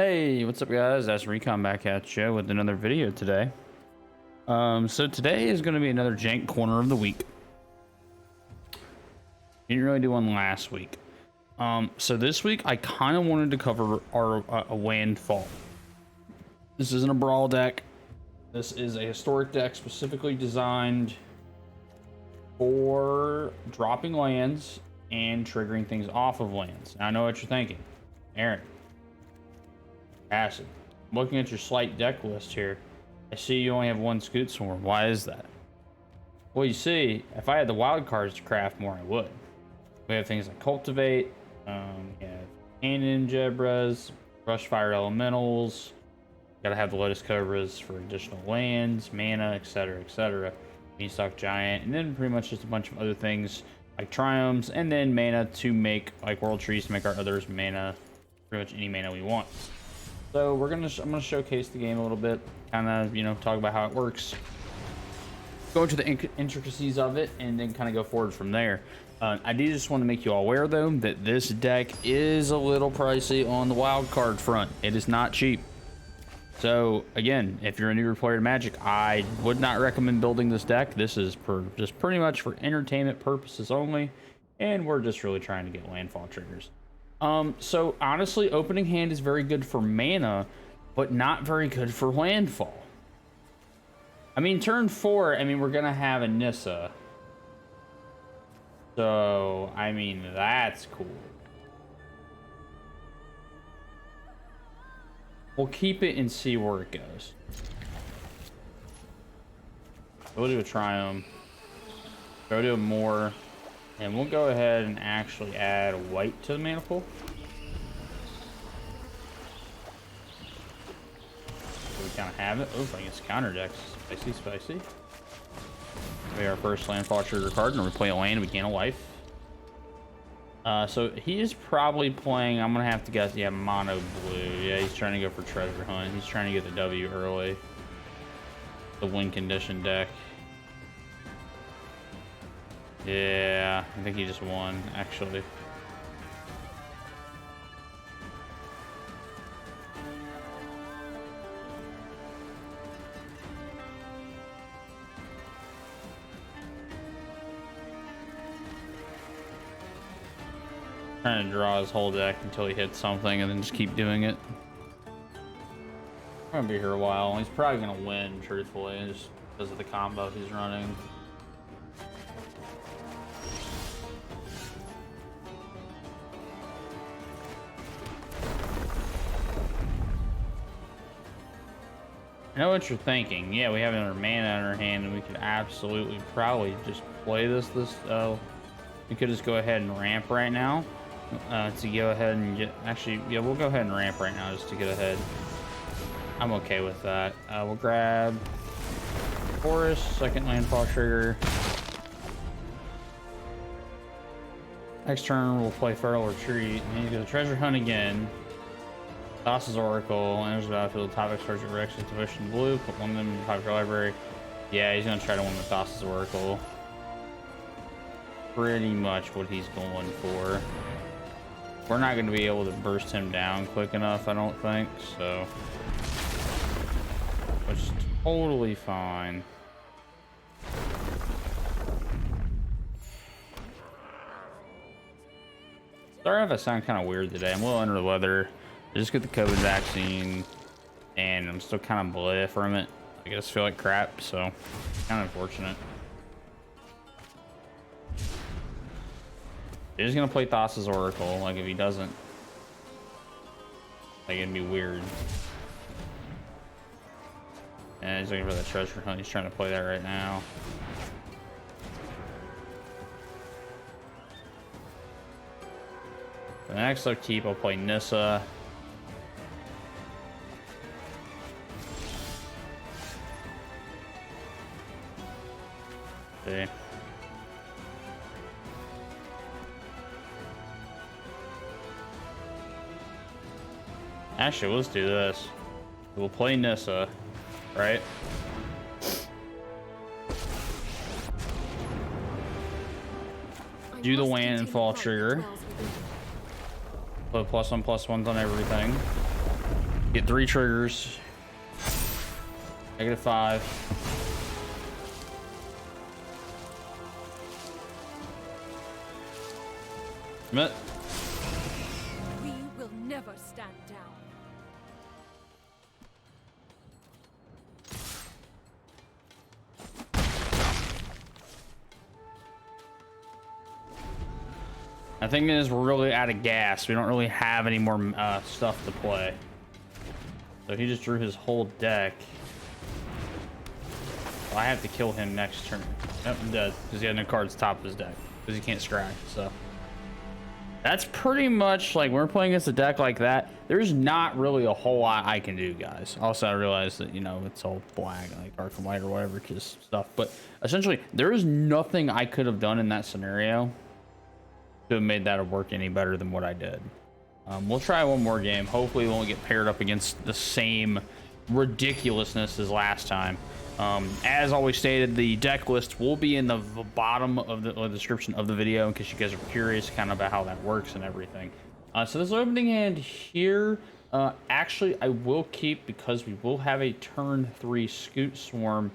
Hey, what's up guys? That's Recon back at you with another video today. So today is going to be another jank corner of the week. Didn't really do one last week. So this week I kind of wanted to cover our a landfall. This isn't a brawl deck. This is a historic deck specifically designed for dropping lands and triggering things off of lands. Now, I know what you're thinking, Aaron. Acid. Looking at your slight deck list here, I see you only have one Scute Swarm. Why is that? Well, you see, if I had the wild cards to craft more, I would. We have things like Cultivate, we have Canyon Jerboas, Brushfire Elementals, gotta have the Lotus Cobras for additional lands, mana, etc., etc. Beanstalk Giant, and then pretty much just a bunch of other things like Triomes, and then mana to make, like World Trees, to make our others mana, pretty much any mana we want. So I'm gonna showcase the game a little bit, kind of, you know, talk about how it works, go into the intricacies of it, and then kind of go forward from there. I do just want to make you all aware though that this deck is a little pricey on the wild card front. It is not cheap. So again, if you're a newer player to Magic, I would not recommend building this deck. This is just pretty much for entertainment purposes only, and we're just really trying to get landfall triggers. So honestly, opening hand is very good for mana, but not very good for landfall. I mean, turn 4, I mean, we're gonna have a Nissa. So, I mean, that's cool. We'll keep it and see where it goes. We'll do a Triumph. Go to a Moor. And we'll go ahead and actually add white to the mana pool. So we kind of have it. Oh, I guess counter decks. Spicy, spicy. We have our first landfall trigger card, and we play a land, we gain a life. So he is probably playing, I'm going to have to guess, yeah, mono blue. Yeah, he's trying to go for treasure hunt. He's trying to get the W early. The win condition deck. Yeah, I think he just won, actually. Trying to draw his whole deck until he hits something and then just keep doing it. I'm gonna be here a while. He's probably gonna win, truthfully, just because of the combo he's running. I know what you're thinking. Yeah, we have another mana in our hand, and we could absolutely probably just play this. We could just go ahead and ramp right now to go ahead and get. Actually, yeah, we'll go ahead and ramp right now just to get ahead. I'm okay with that. We'll grab Forest, second landfall trigger. Next turn, we'll play Territorial Retreat, and he's gonna treasure hunt again. Thassa's Oracle, enters the battlefield, top exposure Rex, Intuition blue, put one of them in the top of your library. Yeah, he's gonna try to win with Thassa's Oracle. Pretty much what he's going for. We're not gonna be able to burst him down quick enough, I don't think, so. Which is totally fine. Sorry if I sound kind of weird today. I'm a little under the weather. I just get the COVID vaccine, and I'm still kind of bleh from it. I just feel like crap, so kind of unfortunate. He's just gonna play Thassa's Oracle. Like, if he doesn't, like, it'd be weird. And he's looking for the treasure hunt. He's trying to play that right now. The next upkeep, I'll play Nissa. See. Actually, let's do this. We'll play Nissa, right? Do the landfall trigger. Put +1/+1s on everything. Get 3 triggers. -5. Commit. We will never stand down. I think it is we're really out of gas. We don't really have any more stuff to play. So he just drew his whole deck. Well, I have to kill him next turn. Yep, I'm dead because he had no cards top of his deck because he can't scry. So that's pretty much like when we're playing against a deck like that. There's not really a whole lot I can do, guys. Also, I realize that, you know, it's all black, like dark and white or whatever, just stuff. But essentially, there is nothing I could have done in that scenario to have made that work any better than what I did. We'll try one more game. Hopefully, we won't get paired up against the same ridiculousness as last time. As always stated, the deck list will be in the bottom of the description of the video in case you guys are curious kind of about how that works and everything. So this opening hand here, actually I will keep because we will have a turn 3 Scute Swarm,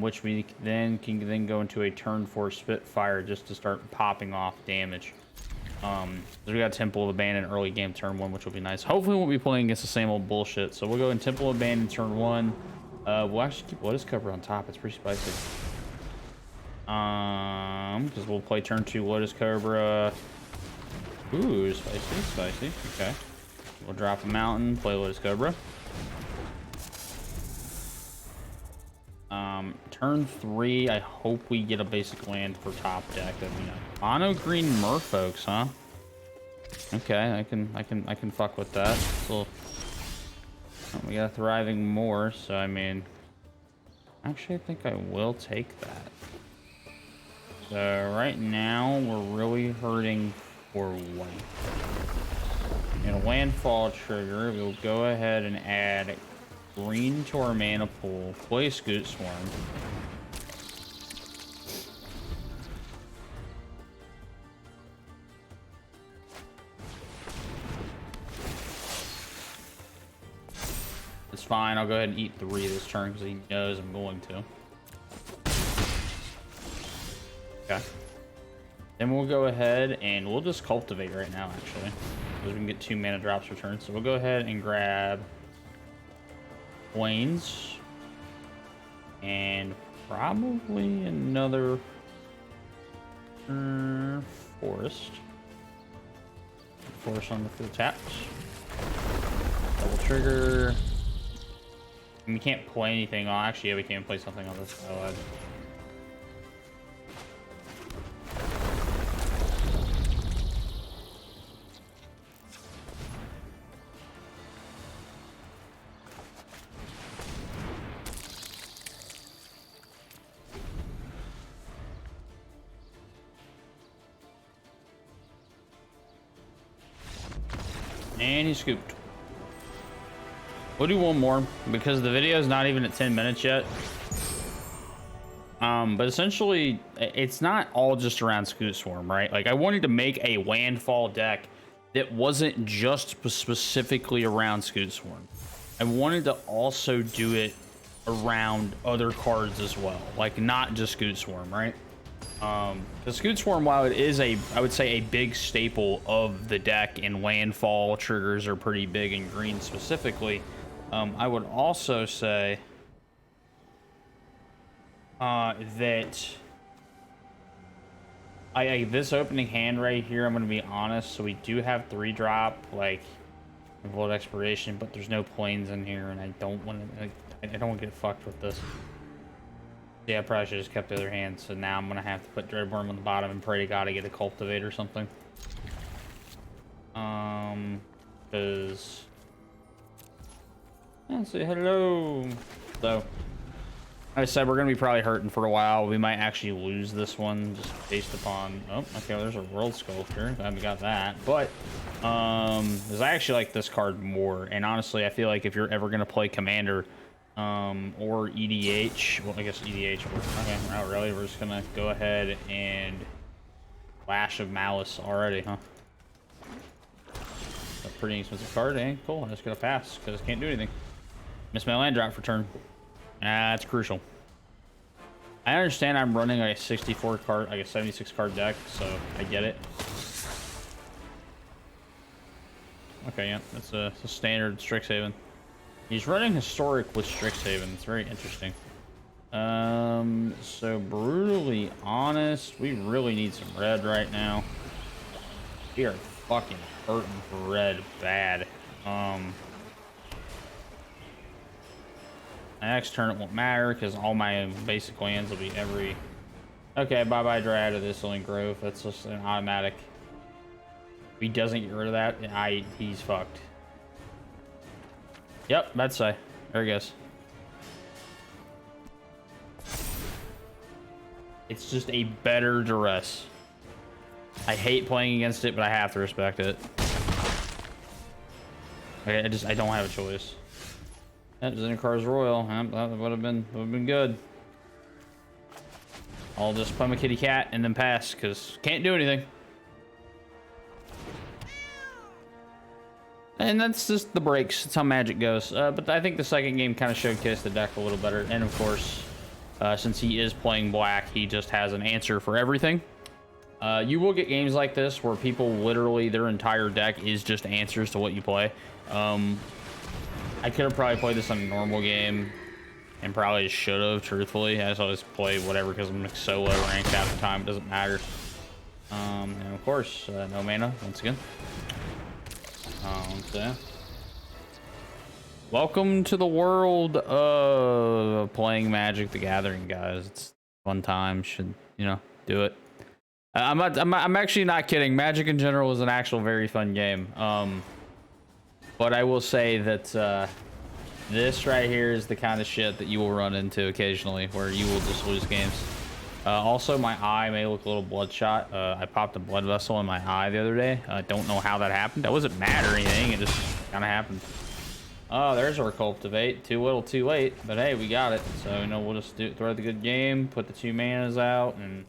which we then can go into a turn 4 Spitfire just to start popping off damage. So we got Temple of Abandon early game turn 1, which will be nice. Hopefully we won't be playing against the same old bullshit. So we'll go in Temple of Abandon turn 1. We'll actually keep Lotus Cobra on top. It's pretty spicy. Because we'll play turn 2 Lotus Cobra. Ooh, spicy. Okay. We'll drop a mountain, play Lotus Cobra. Turn 3, I hope we get a basic land for top deck. That'd be nice. Mono green merfolks, huh? Okay, I can fuck with that. So, we got a Thriving Moor, so I mean, actually I think I will take that. So right now we're really hurting for white. In a landfall trigger, we'll go ahead and add green to our mana pool, play Scute Swarm. It's fine, I'll go ahead and eat 3 this turn because he knows I'm going to. Okay. Then we'll go ahead and we'll just cultivate right now, actually, because we can get 2 mana drops per turn. So we'll go ahead and grab Plains and probably another forest. Forest on the field taps. Double trigger. And we can't play anything. Oh, actually, yeah, we can play something on this side. And he scooped. We'll do one more because the video is not even at 10 minutes yet. But essentially, it's not all just around Scute Swarm, right? Like, I wanted to make a landfall deck that wasn't just specifically around Scute Swarm. I wanted to also do it around other cards as well, like not just Scute Swarm, right? The Scute Swarm, while it is I would say a big staple of the deck, and landfall triggers are pretty big in green specifically, I would also say that this opening hand right here, I'm going to be honest, so we do have 3-drop, like, Valakut Exploration, but there's no planes in here, and I don't want to, I don't want to get fucked with this. Yeah, I probably should have just kept the other hand, so now I'm going to have to put Dreadwurm on the bottom and pray to God I get a Cultivate or something. Because... yeah, say hello. So, like I said, we're going to be probably hurting for a while. We might actually lose this one just based upon... oh, okay, well, there's a World Sculptor. Glad we got that. But, because I actually like this card more. And honestly, I feel like if you're ever going to play Commander... or EDH. Well, I guess EDH. Okay, not really. We're just gonna go ahead and Flash of Malice already, huh? a pretty expensive card. Eh? Cool. I just gotta pass because I can't do anything. Missed my land drop for turn. That's crucial. I understand I'm running like a 64 card, like a 76 card deck, so I get it. Okay, yeah, that's a standard Strixhaven. He's running Historic with Strixhaven. It's very interesting. So brutally honest, we really need some red right now. We are fucking hurting for red bad. Next turn it won't matter because all my basic lands will be every. Okay, bye bye Dryad of this Isling Grove. That's just an automatic. If he doesn't get rid of that, he's fucked. Yep, that's say. There he goes. It's just a better duress. I hate playing against it, but I have to respect it. Okay, I don't have a choice. That Zendikar's Roil. That would have been good. I'll just play my kitty cat and then pass because can't do anything. And that's just the breaks. That's how Magic goes. But I think the second game kind of showcased the deck a little better. And of course, since he is playing black, he just has an answer for everything. You will get games like this where people literally, their entire deck is just answers to what you play. I could have probably played this on a normal game and probably should have, truthfully. I just always play whatever because I'm like so low ranked half the time. It doesn't matter. And of course, no mana once again. So. Welcome to the world of playing Magic the Gathering, guys. It's a fun time. Should, you know, do it. I'm actually not kidding. Magic in general is an actual very fun game. But I will say that this right here is the kind of shit that you will run into occasionally, where you will just lose games. Also, my eye may look a little bloodshot. I popped a blood vessel in my eye the other day. I don't know how that happened. That wasn't mad or anything. It just kind of happened. Oh, there's our Cultivate. Too little, too late. But hey, we got it. So, you know, we'll just throw the good game, put the 2 manas out, and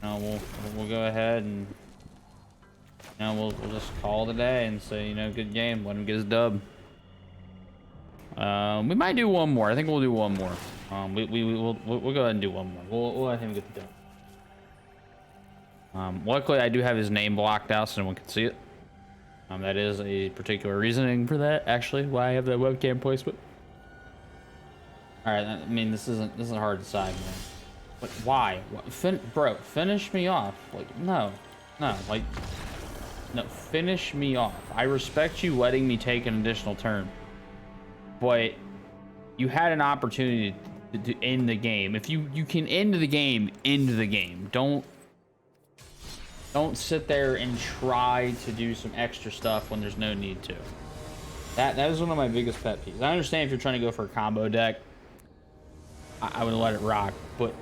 you know, we'll go ahead and you know, we'll just call it a day and say, you know, good game. Let him get his dub. We might do one more. I think we'll do one more. We'll go ahead and do one more. We'll let him get the dub. Luckily, I do have his name blocked out so no one can see it. That is a particular reasoning for that. Actually, why I have that webcam placement. All right. I mean, this isn't hard to decide, man. But why? Bro, finish me off. Like, no, like, no, finish me off. I respect you letting me take an additional turn, but you had an opportunity to end the game. If you can end the game, end the game. Don't sit there and try to do some extra stuff when there's no need to. That is one of my biggest pet peeves. I understand if you're trying to go for a combo deck, I would let it rock, but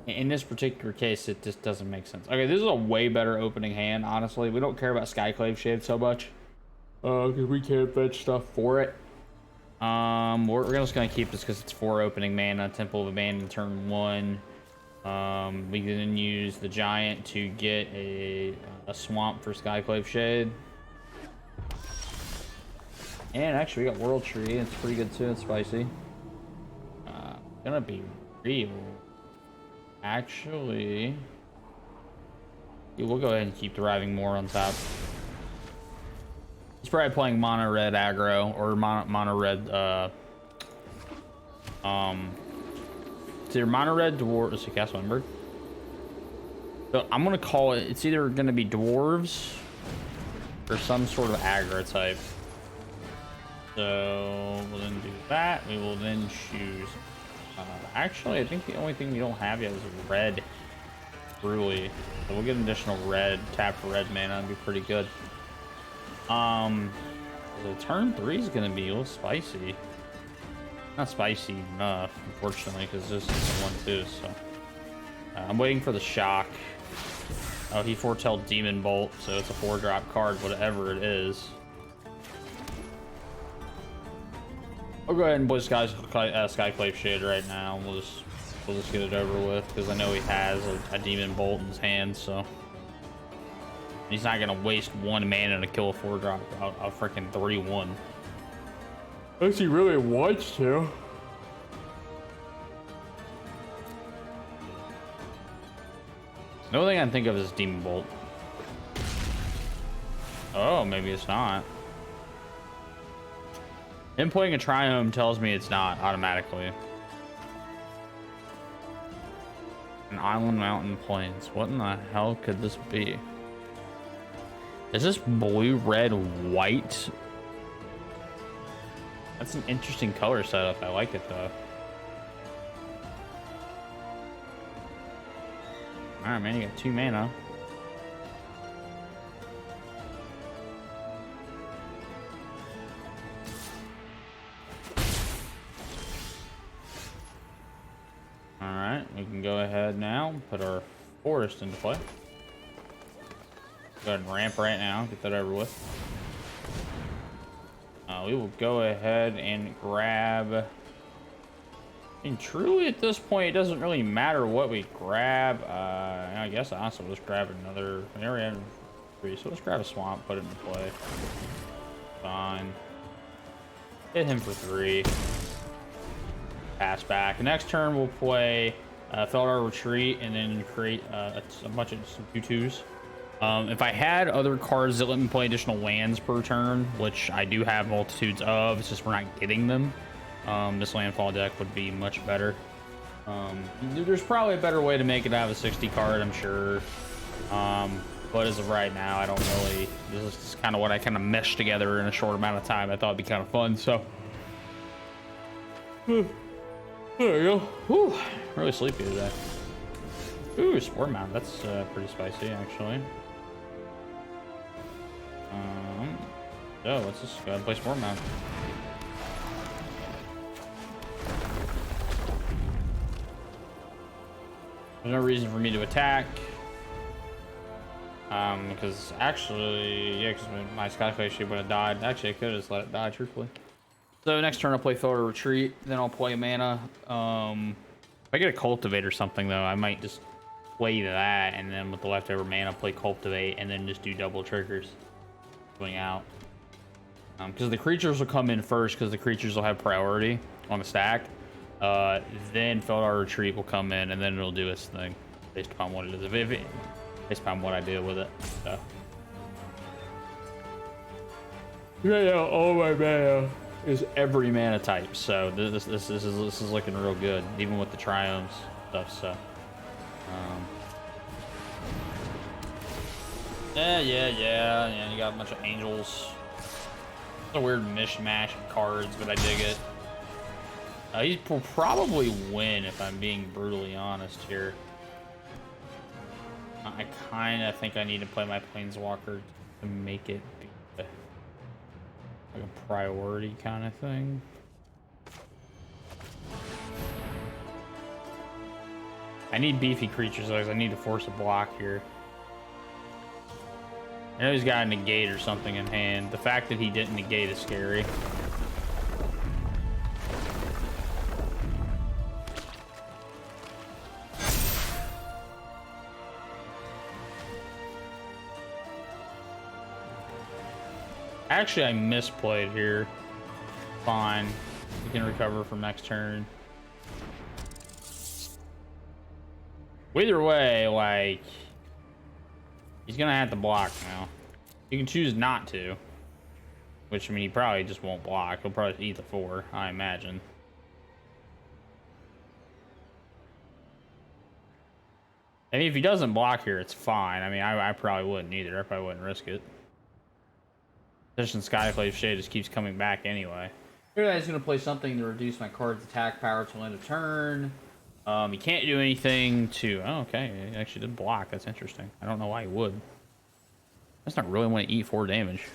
in this particular case, it just doesn't make sense. Okay, this is a way better opening hand, honestly. We don't care about Skyclave Shade so much, because we can't fetch stuff for it. We're just gonna keep this because it's 4 opening mana. Temple of Abandon turn 1. We can then use the Giant to get a swamp for Skyclave Shade. And actually, we got World Tree. It's pretty good too. It's spicy. Gonna be real. Actually, yeah, we'll go ahead and keep Thriving Moor on top. He's probably playing mono red aggro or mono red. It's either mono red dwarf. Is it cast Windbird? So I'm gonna call it. It's either gonna be dwarves or some sort of aggro type. So we'll then do that. We will then choose. Actually, I think the only thing we don't have yet is red. Really. So we'll get an additional red. Tap for red mana. That'd be pretty good. The turn 3 is going to be a little spicy. Not spicy enough, unfortunately, because this is the 1-2. So I'm waiting for the shock. Oh, he foretelled Demon Bolt, so it's a 4-drop card, whatever it is. I'll go ahead and play Skyclave Shade right now. We'll just get it over with because I know he has a Demon Bolt in his hand. So He's not gonna waste 1 mana to kill a 4-drop a freaking 3/1. Unless he really wants to. The only thing I can think of is Demon Bolt. Oh, maybe it's not. Him playing a Triome tells me it's not automatically. An island, mountain, plains. What in the hell could this be? Is this blue, red, white? That's an interesting color setup. I like it though. Alright, man, you got 2 mana. Alright, we can go ahead now, put our forest into play. Go ahead and ramp right now, get that over with. We will go ahead and grab... And truly at this point, it doesn't really matter what we grab. I guess I also just grab another... We already have 3, so let's grab a swamp, put it into play. Fine. Hit him for 3. Pass back. Next turn we'll play Felidar Retreat and then create a bunch of some 2/2s. If I had other cards that let me play additional lands per turn, which I do have multitudes of, it's just we're not getting them. This landfall deck would be much better. There's probably a better way to make it out of a 60 card, I'm sure. But as of right now, I don't really. This is kind of what I kind of meshed together in a short amount of time. I thought it'd be kind of fun, so. There you go. Whew, really sleepy today. Ooh, Sporemound. That's pretty spicy, actually. So let's just go ahead and play Sporemound. There's no reason for me to attack. Because actually, yeah, because my Skyclave Shade would have died. Actually, I could have just let it die, truthfully. So next turn I'll play Felidar Retreat, then I'll play mana. If I get a Cultivate or something though, I might just play that, and then with the leftover mana play Cultivate, and then just do double triggers. Swing out. Because the creatures will come in first, because the creatures will have priority on the stack. Then Felidar Retreat will come in, and then it'll do its thing based upon what it is. Based upon what I do with it. So. Right now, all my mana is every mana type, so this is looking real good, even with the Triomes stuff. So, yeah. You got a bunch of angels. It's a weird mishmash of cards, but I dig it. He will probably win if I'm being brutally honest here. I kind of think I need to play my Planeswalker to make it be like a priority kind of thing. I need beefy creatures, though, because I need to force a block here. I know he's got a negate or something in hand. The fact that he didn't negate is scary. Actually, I misplayed here. Fine. We can recover from next turn. Either way, like, he's gonna have to block now. You can choose not to. Which, I mean, he probably just won't block. He'll probably eat the 4, I imagine. I mean, if he doesn't block here, it's fine. I mean, I probably wouldn't either. I probably wouldn't risk it. Position Skyclave Shade just keeps coming back anyway. Here I'm going to play something to reduce my card's attack power till end of turn. He can't do anything to... Oh, okay. He actually did block. That's interesting. I don't know why he would. That's not really want to eat 4 damage.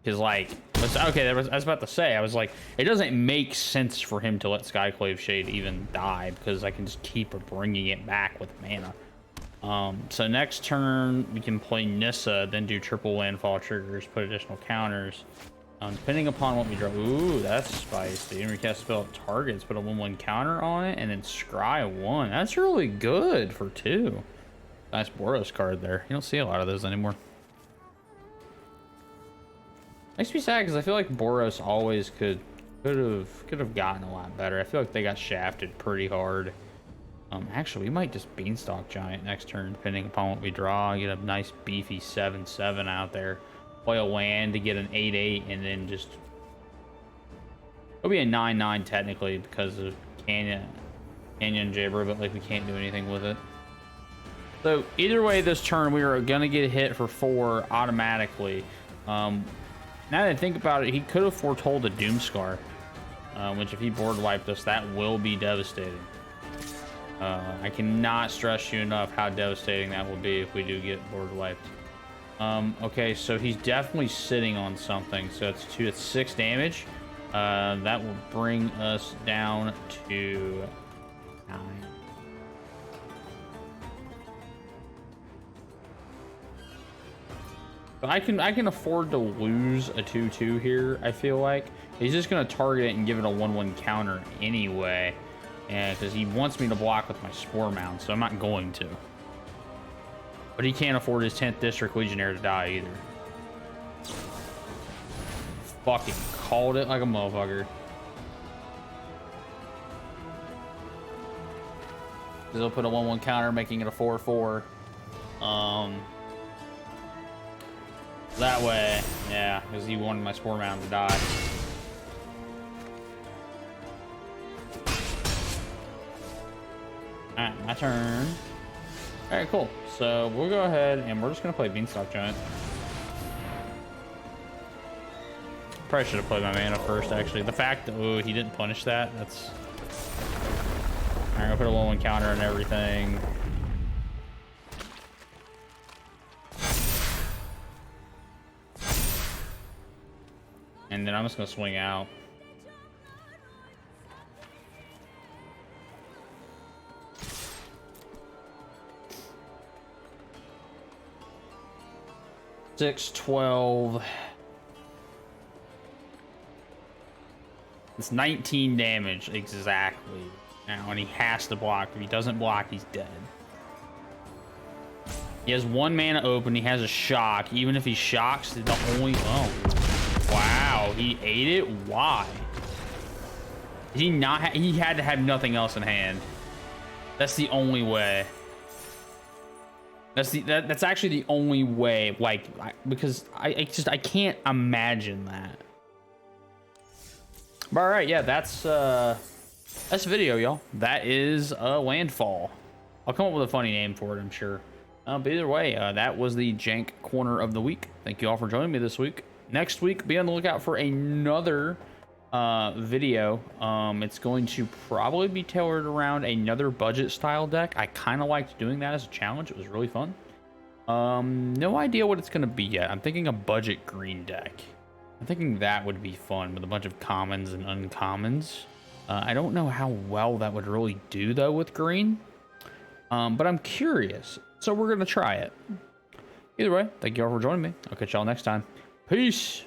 Because, like... Okay, I was about to say, I was like, it doesn't make sense for him to let Skyclave Shade even die, because I can just keep bringing it back with mana. So next turn we can play Nissa, then do triple landfall triggers, put additional counters. Depending upon what we draw. Ooh, that's spicy. And we cast a spell at targets, put a 1/1 counter on it, and then scry 1. That's really good for 2. Nice Boros card there. You don't see a lot of those anymore. Makes me sad because I feel like Boros always could have gotten a lot better. I feel like they got shafted pretty hard. Actually, we might just Beanstalk Giant next turn, depending upon what we draw. Get a nice beefy 7/7 out there. Play a land to get an 8/8, and then just it'll be a 9/9 technically because of Canyon Jerboa, but like we can't do anything with it. So either way, this turn we are gonna get hit for 4 automatically. Now that I think about it, he could have foretold a Doomscar, which if he board wiped us, that will be devastating. I cannot stress you enough how devastating that will be if we do get board wiped. Okay, so he's definitely sitting on something. So it's 6 damage. That will bring us down to 9. But I can afford to lose a 2/2 here. I feel like he's just gonna target it and give it a 1/1 counter anyway. And because he wants me to block with my Sporemound, so I'm not going to. But he can't afford his 10th District Legionnaire to die either. Fucking called it like a motherfucker. Because he'll put a 1/1 counter, making it a 4/4. That way, yeah, because he wanted my Sporemound to die. Alright, my turn. Alright, cool. So we'll go ahead and we're just gonna play Beanstalk Giant. Probably should have played my mana first, actually. The fact that he didn't punish that, that's... Alright, I'll put a 1/1 counter and everything. And then I'm just gonna swing out. Six, 12. It's 19 damage exactly. Now, and he has to block. If he doesn't block, he's dead. He has 1 mana open. He has a shock. Even if he shocks, the only... Oh, wow. He ate it? Why? Did he not... He had to have nothing else in hand. That's the only way. That's actually the only way, like, because I can't imagine that. But all right, yeah, that's the video, y'all. That is Landfall. I'll come up with a funny name for it, I'm sure. But either way, that was the Jank Corner of the Week. Thank you all for joining me this week. Next week, be on the lookout for another video. It's going to probably be tailored around another budget style deck. I kind of liked doing that as a challenge. It was really fun. No idea what it's going to be yet. I'm thinking a budget green deck. I'm thinking that would be fun with a bunch of commons and uncommons. I don't know how well that would really do though with green. But I'm curious. So we're going to try it. Either way, thank you all for joining me. I'll catch y'all next time. Peace.